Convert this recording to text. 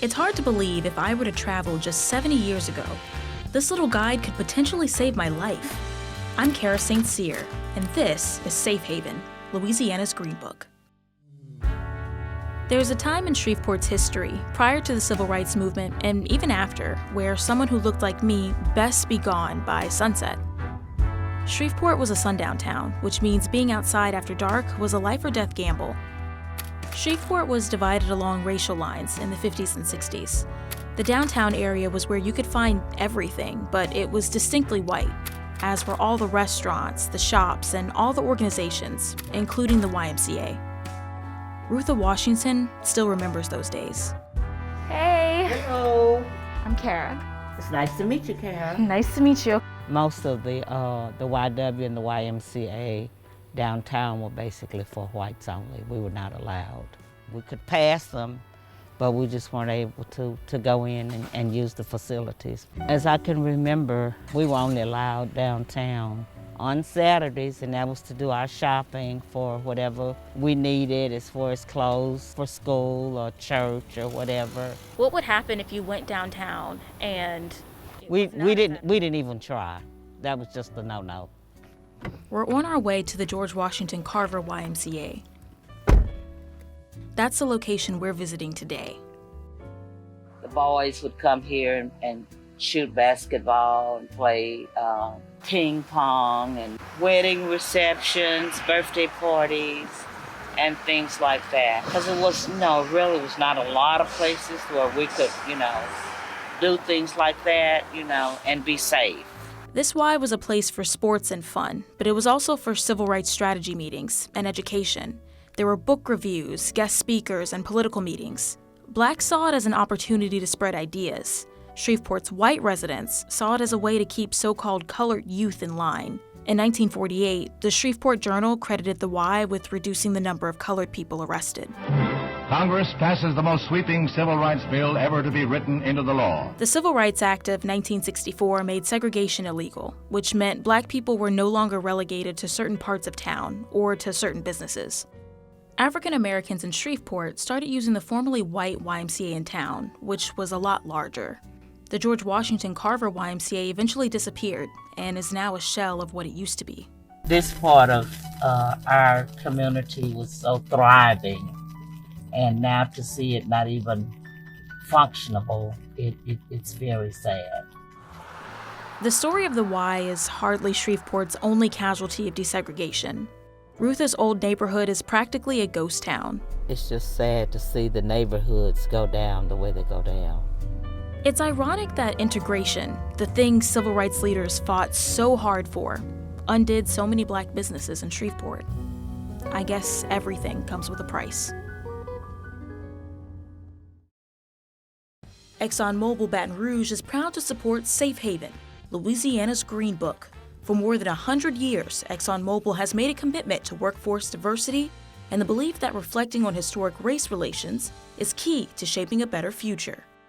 It's hard to believe if I were to travel just 70 years ago, this little guide could potentially save my life. I'm Kara St. Cyr, and this is Safe Haven, Louisiana's Green Book. There's a time in Shreveport's history, prior to the Civil Rights Movement and even after, where someone who looked like me best be gone by sunset. Shreveport was a sundown town, which means being outside after dark was a life or death gamble. Shreveport was divided along racial lines in the 50s and 60s. The downtown area was where you could find everything, but it was distinctly white, as were all the restaurants, the shops, and all the organizations, including the YMCA. Rutha Washington still remembers those days. Hey! Hello. I'm Kara. It's nice to meet you, Kara. Nice to meet you. Most of the YW and the YMCA downtown were basically for whites only. We were not allowed. We could pass them, but we just weren't able to go in and use the facilities. As I can remember, we were only allowed downtown on Saturdays, and that was to do our shopping for whatever we needed as far as clothes for school or church or whatever. What would happen if you went downtown and we didn't even try. That was just a no-no. We're on our way to the George Washington Carver YMCA. That's the location we're visiting today. The boys would come here and shoot basketball and play ping pong and wedding receptions, birthday parties, and things like that. Because it was, really was not a lot of places where we could, do things like that, and be safe. This Y was a place for sports and fun, but it was also for civil rights strategy meetings and education. There were book reviews, guest speakers, and political meetings. Blacks saw it as an opportunity to spread ideas. Shreveport's white residents saw it as a way to keep so-called colored youth in line. In 1948, the Shreveport Journal credited the Y with reducing the number of colored people arrested. Congress passes the most sweeping civil rights bill ever to be written into the law. The Civil Rights Act of 1964 made segregation illegal, which meant black people were no longer relegated to certain parts of town or to certain businesses. African Americans in Shreveport started using the formerly white YMCA in town, which was a lot larger. The George Washington Carver YMCA eventually disappeared and is now a shell of what it used to be. This part of our community was so thriving, and now to see it not even functionable, it's very sad. The story of the Y is hardly Shreveport's only casualty of desegregation. Rutha's old neighborhood is practically a ghost town. It's just sad to see the neighborhoods go down the way they go down. It's ironic that integration, the thing civil rights leaders fought so hard for, undid so many black businesses in Shreveport. I guess everything comes with a price. ExxonMobil Baton Rouge is proud to support Safe Haven, Louisiana's Green Book. For more than 100 years, ExxonMobil has made a commitment to workforce diversity and the belief that reflecting on historic race relations is key to shaping a better future.